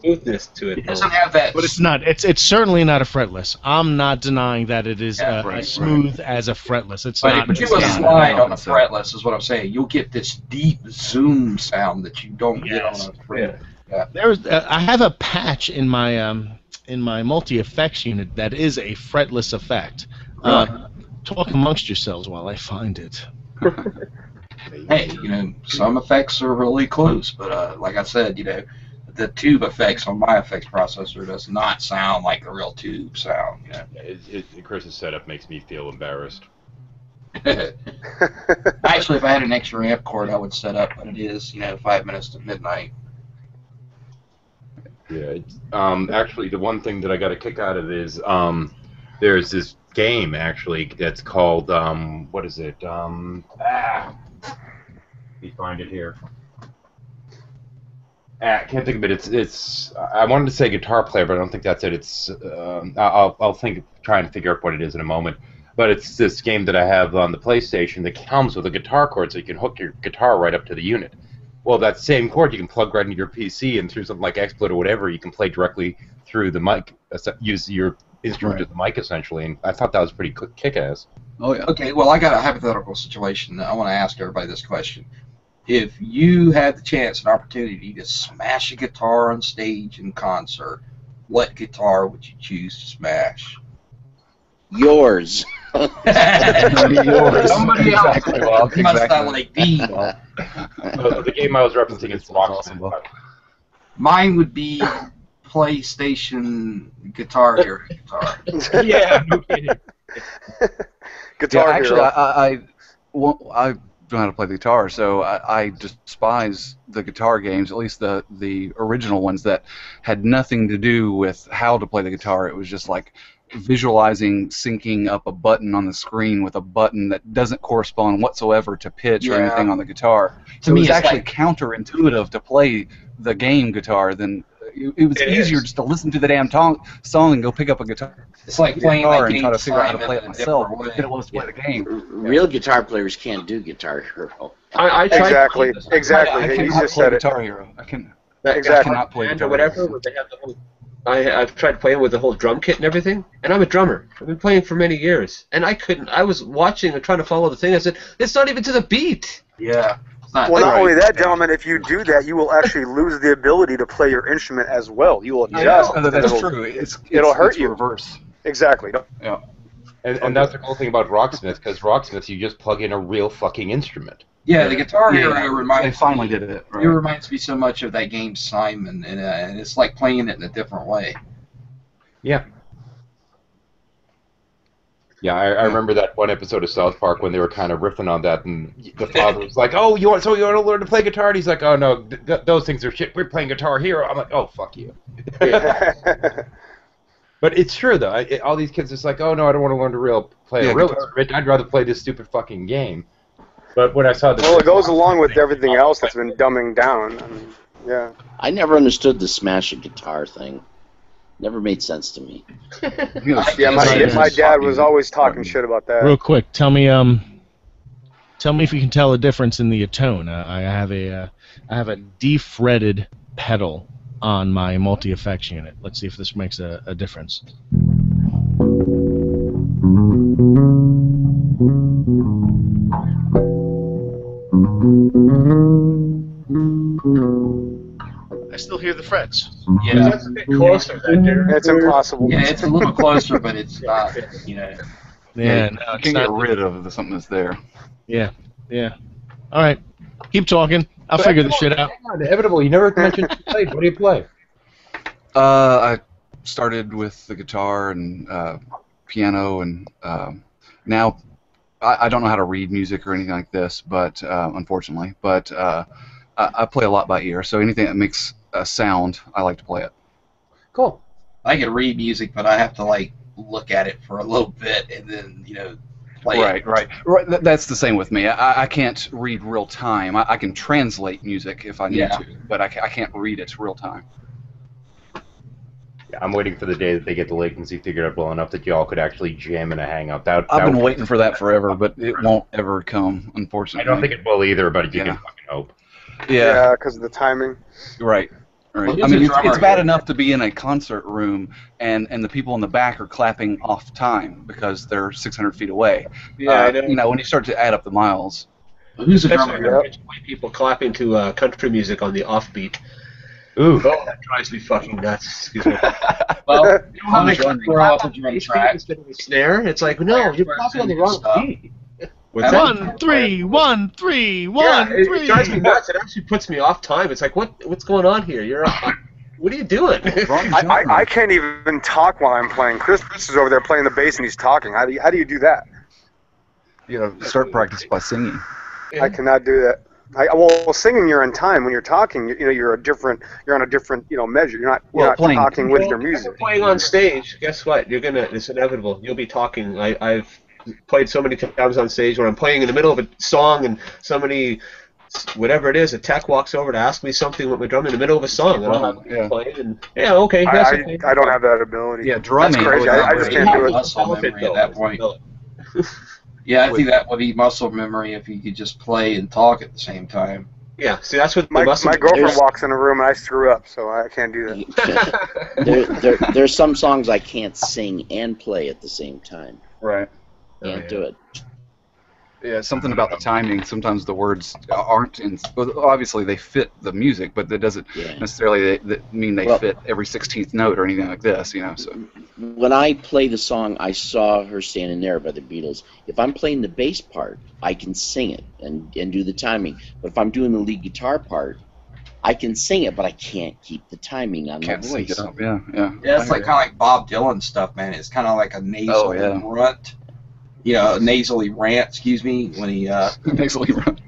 smoothness to it. It doesn't have that. But it's not. It's certainly not a fretless. I'm not denying that it is Yeah, as smooth as a fretless. It's But not. if you do a slide on the fretless, is what I'm saying. You'll get this deep zoom sound that you don't get on a fret. I have a patch in my multi-effects unit that is a fretless effect. Talk amongst yourselves while I find it. Hey, some effects are really close, but like I said, the tube effects on my effects processor does not sound like the real tube sound. Chris's setup makes me feel embarrassed. Actually, if I had an extra amp cord, I would set up, but it is, 5 minutes to midnight. Yeah. Actually, the one thing that I got a kick out of is there's this game actually that's called what is it? Let me find it here. I can't think of it. It's. I wanted to say Guitar Player, but I don't think that's it. It's. I'll try and figure out what it is in a moment. But it's this game that I have on the PlayStation that comes with a guitar cord, so you can hook your guitar right up to the unit. Well, that same cord you can plug right into your PC, and through something like XSplit or whatever, you can play directly through the mic, use your instrument as the mic essentially. And I thought that was pretty kick-ass. Oh yeah. Okay, well, I got a hypothetical situation. I want to ask everybody this question. If you had the chance and opportunity to smash a guitar on stage in concert, what guitar would you choose to smash? Yours. Somebody else. Well, You must not like these. The game I was referencing is Rocksmith. Mine would be PlayStation Guitar Hero guitar. Yeah, no kidding. Guitar actually, Hero. I don't know how to play the guitar, so I despise the guitar games, at least the original ones that had nothing to do with how to play the guitar. It was just like visualizing syncing up a button on the screen with a button that doesn't correspond whatsoever to pitch or anything on the guitar. So me, it was it's actually like- counterintuitive to play the game guitar than it was easier just to listen to the damn song and go pick up a guitar. It's like playing guitar that and game try to figure out how to Simon play it in a myself different way. than it was to play the game. Real guitar players can't do Guitar Hero. I tried Exactly. Exactly. I He cannot just play said it. Guitar Hero. I can. Exactly. cannot play band guitar. or whatever, where they have the whole. I've tried playing with the whole drum kit and everything, and I'm a drummer. I've been playing for many years, and I couldn't. I was watching and trying to follow the thing. I said, "It's not even to the beat." Yeah. It's not Well, not right. only that, gentlemen, if you do that, you will actually lose the ability to play your instrument as well. You will adjust. No, that's It'll- true. it'll hurt it's you. Reverse. Exactly. Yeah. And that's the cool thing about Rocksmith, because Rocksmith, you just plug in a real fucking instrument. Yeah, the Guitar Hero They reminds finally me. did it. It reminds me so much of that game Simon, and it's like playing it in a different way. Yeah. Yeah, I remember that one episode of South Park when they were kind of riffing on that, and the father was like, "Oh, you want to learn to play guitar?" And he's like, "Oh no, those things are shit. We're playing Guitar Hero." I'm like, "Oh, fuck you." But it's true though. All these kids are just like, "Oh no, I don't want to learn to play a real instrument. I'd rather play this stupid fucking game." But when I saw this, Well, it goes along with everything else that's been dumbing down. I mean, yeah. I never understood the smash a guitar thing. Never made sense to me. Yeah, my dad was always talking shit about that. Real quick, tell me if you can tell a difference in the tone. I have a defretted pedal on my multi-effects unit. Let's see if this makes a difference. I still hear the frets. Yeah. That's a bit closer than there. It's impossible. Yeah, it's a little closer, but it's not, Yeah, no, You it's can't get not. rid of something that's there. Yeah. All right, keep talking. I'll figure this shit out. Hang on, Inevitable, you never mentioned you played. What do you play? I started with the guitar and piano, and now I don't know how to read music or anything like this, but unfortunately, but I play a lot by ear. So anything that makes a sound, I like to play it. Cool. I can read music, but I have to like look at it for a little bit and then play it. Right. That's the same with me. I can't read real time. I can translate music if I need to, but I can't read it real time. Yeah, I'm waiting for the day that they get the latency figured out well enough that y'all could actually jam in a hangout. I've been waiting for that forever, but it won't ever come, I unfortunately. don't think it will either, but you can fucking hope. Yeah, because of the timing. right. Well, I mean, it's bad here. enough to be in a concert room and the people in the back are clapping off time because they're 600 feet away. Yeah, I know. You know, when you start to add up the miles. Who's a drummer Especially here? when it's white people clapping to country music on the offbeat. Ooh. Oh, that drives me fucking nuts. Excuse me. Well, How they drum throw out the drum bass track. instead of the snare? It's like, no, you're popping on the wrong key. What's that? 1 3 1 3 1 Yeah, it 3. drives me nuts. It actually puts me off time. It's like, what's going on here? What are you doing? I can't even talk while I'm playing. Chris is over there playing the bass and he's talking. How do you do that? You know, start practice by singing. I cannot do that. Well, singing you're on time. When you're talking, you're on a different measure. You're not playing. talking with your music. Playing on stage, guess what? It's inevitable. You'll be talking. I've played so many times on stage when I'm playing in the middle of a song and somebody, whatever it is, a tech walks over to ask me something with my drum in the middle of a song. And I'm playing and okay. Yes, okay. I don't have that ability. Yeah, drumming. That's crazy. I just can't do it. Muscle memory at that point. Yeah, I think that would be muscle memory if you could just play and talk at the same time. Yeah, see, that's what My muscle. girlfriend walks in a room and I screw up, so I can't do that. There's some songs I can't sing and play at the same time. Right. Can't do it. Yeah, something about the timing. Sometimes the words aren't in. Well, obviously, they fit the music, but that doesn't necessarily mean they fit every 16th note or anything like this. You know. So when I play the song, I Saw Her Standing There by the Beatles. If I'm playing the bass part, I can sing it and do the timing. But if I'm doing the lead guitar part, I can sing it, but I can't keep the timing on my voice. It up. Yeah. Yeah, it's like kind of like Bob Dylan stuff, man. It's kind of like a nasal grunt. Nasally rant. Excuse me, when he nasally rant.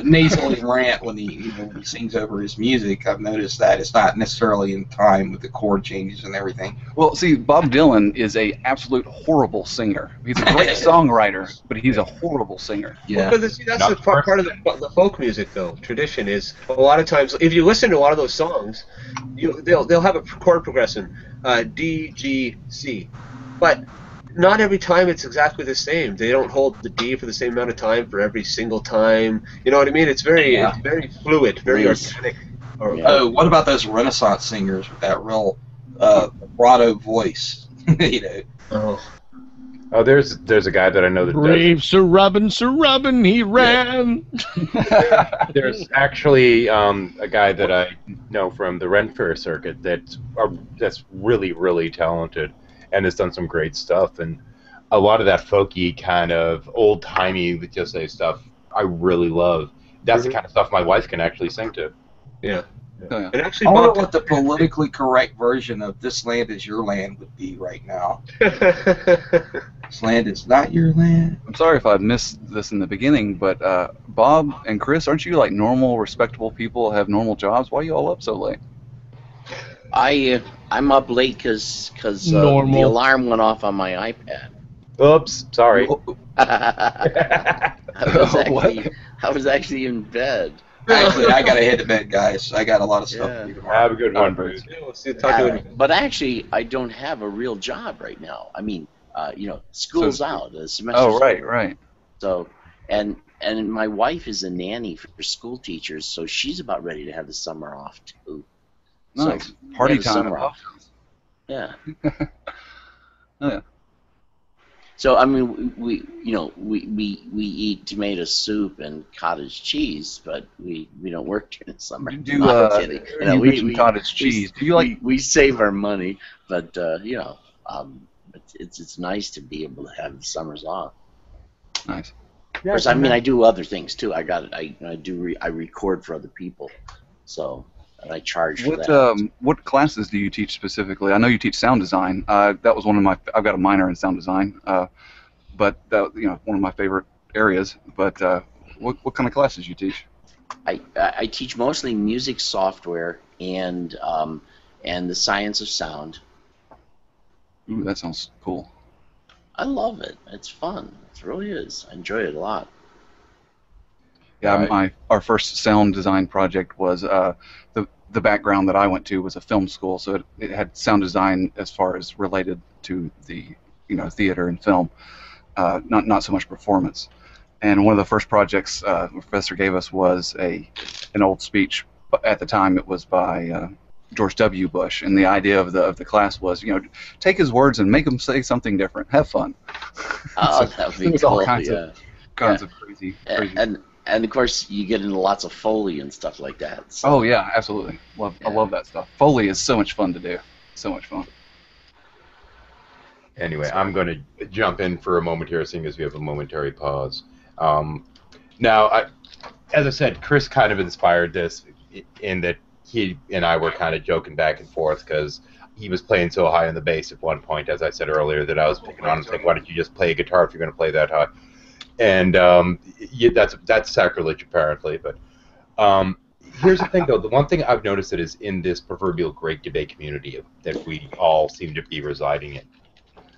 Nasally rant when he sings over his music. I've noticed that it's not necessarily in time with the chord changes and everything. Well, see, Bob Dylan is a absolute horrible singer. He's a great songwriter, but he's a horrible singer. Yeah, well, that's the part of the folk music, though. Tradition is a lot of times. If you listen to a lot of those songs, they'll have a chord progression, D, G, C, but not every time it's exactly the same. They don't hold the D for the same amount of time for every single time. You know what I mean? It's very fluid, very organic. Oh, what about those Renaissance singers with that real vibrato voice? Oh, there's a guy that I know that Brave Sir Robin, he ran. There's actually a guy that I know from the Ren Fair circuit that's really, really talented and has done some great stuff. And a lot of that folky kind of old-timey, just say stuff I really love. That's the kind of stuff my wife can actually sing to. Yeah. And actually, I wonder what the politically correct version of "This Land Is Your Land" would be right now. This land is not your land. I'm sorry if I missed this in the beginning, but Bob and Chris, aren't you like normal, respectable people, have normal jobs? Why are you all up so late? I'm up late because the alarm went off on my iPad. Oops, sorry. I was actually in bed. Actually, I gotta head to bed, guys. I got a lot of stuff to do tomorrow. Have a good one, Bruce. But actually, I don't have a real job right now. I mean, school's out. The semester's over. Right. So, and my wife is a nanny for school teachers, so she's about ready to have the summer off too. Nice. So Party time. Yeah. Oh, yeah. So I mean, we eat tomato soup and cottage cheese, but we don't work during the summer. You mentioned cottage cheese. Do you like? We save our money, but it's nice to be able to have the summers off. Nice. Of course, I mean, I do other things too. I record for other people, so. And I charge for that. What classes do you teach specifically? I know you teach sound design. That was one of my. I've got a minor in sound design, but that, one of my favorite areas. But what kind of classes you teach? I teach mostly music software and the science of sound. Ooh, that sounds cool. I love it. It's fun. It really is. I enjoy it a lot. Yeah, our first sound design project was the background that I went to was a film school, so it had sound design as far as related to the theater and film, not so much performance. And one of the first projects the professor gave us was an old speech. At the time, it was by George W. Bush, and the idea of the class was take his words and make him say something different. Have fun. Oh, that would be cool. All kinds of crazy. And of course, you get into lots of Foley and stuff like that. So. Oh yeah, absolutely. I love that stuff. Foley is so much fun to do. So much fun. Anyway, I'm going to jump in for a moment here, seeing as we have a momentary pause. Now, as I said, Chris kind of inspired this in that he and I were kind of joking back and forth because he was playing so high on the bass at one point, as I said earlier, that I was picking on him saying, why don't you just play a guitar if you're going to play that high? And that's sacrilege, apparently. But here's the thing, though. The one thing I've noticed that is in this proverbial great debate community that we all seem to be residing in,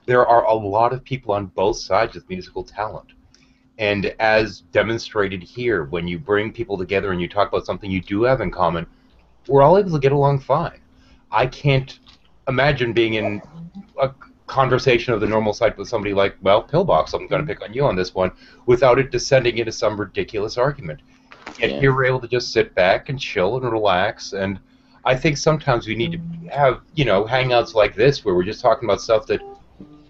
there are a lot of people on both sides of musical talent. And as demonstrated here, when you bring people together and you talk about something you do have in common, we're all able to get along fine. I can't imagine being in a conversation of the normal side with somebody like, well, Pillbox, I'm going to pick on you on this one, without it descending into some ridiculous argument. And here we're able to just sit back and chill and relax. And I think sometimes we need to have, hangouts like this where we're just talking about stuff that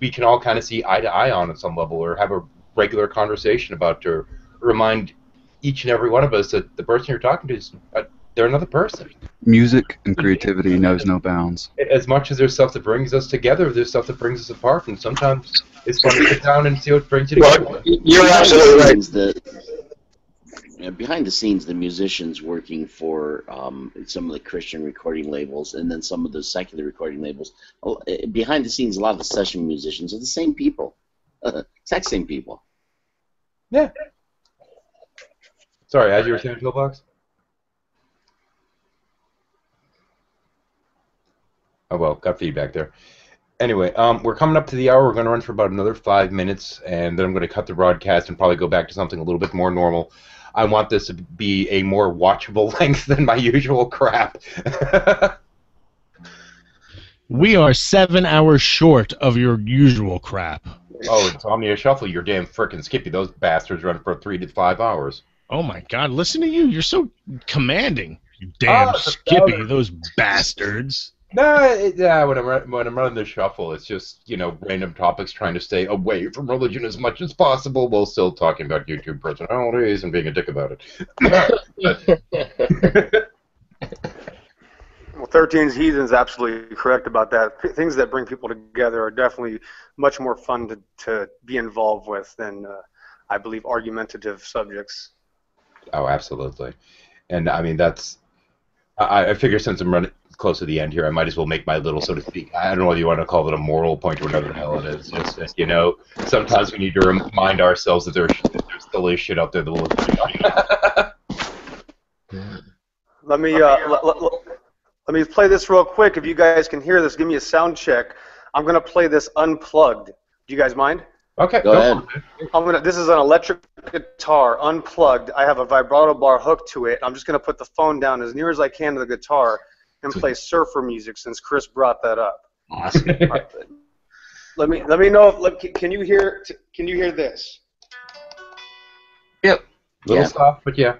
we can all kind of see eye to eye on some level, or have a regular conversation about, to remind each and every one of us that the person you're talking to is they're another person. Music and creativity knows no bounds. As much as there's stuff that brings us together, there's stuff that brings us apart, and sometimes it's fun to sit down and see what brings you together. You're absolutely right. Behind the scenes, the musicians working for some of the Christian recording labels and then some of the secular recording labels, behind the scenes, a lot of the session musicians are the same people. Exact same people. Yeah. Sorry, as you were saying, Pillbox? Oh, well, got feedback there. Anyway, we're coming up to the hour. We're going to run for about another 5 minutes, and then I'm going to cut the broadcast and probably go back to something a little bit more normal. I want this to be a more watchable length than my usual crap. We are 7 hours short of your usual crap. Oh, Insomnia Shuffle, you're damn frickin' Skippy. Those bastards run for 3 to 5 hours. Oh my God, listen to you. You're so commanding. You damn Skippy, those bastards. No, when I'm running the shuffle, it's just, random topics trying to stay away from religion as much as possible while still talking about YouTube personalities and being a dick about it. Well, 13's Heathen's absolutely correct about that. Things that bring people together are definitely much more fun to be involved with than, I believe, argumentative subjects. Oh, absolutely. And, I mean, I figure since I'm running close to the end here, I might as well make my little, so to speak, I don't know whether you want to call it a moral point or whatever the hell it is. It's just, sometimes we need to remind ourselves that there still is shit out there that will Let me play this real quick. If you guys can hear this, give me a sound check. I'm going to play this unplugged. Do you guys mind? Okay, go ahead. This is an electric guitar, unplugged. I have a vibrato bar hooked to it. I'm just going to put the phone down as near as I can to the guitar and play surfer music since Chris brought that up. Awesome. Right. Let me know if can you hear this? Yep. A little soft, but yeah.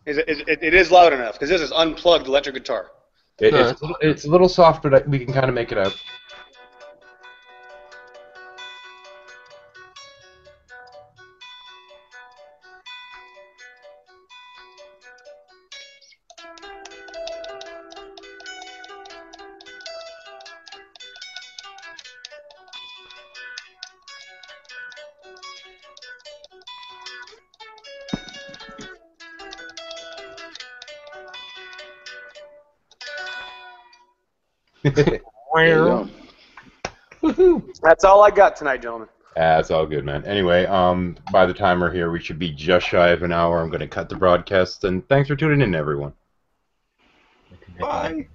It is loud enough because this is unplugged electric guitar. It's a little soft, but we can kind of make it out. That's all I got tonight, gentlemen. That's all good, man. Anyway, by the timer here, we should be just shy of an hour. I'm going to cut the broadcast, and thanks for tuning in, everyone. Bye.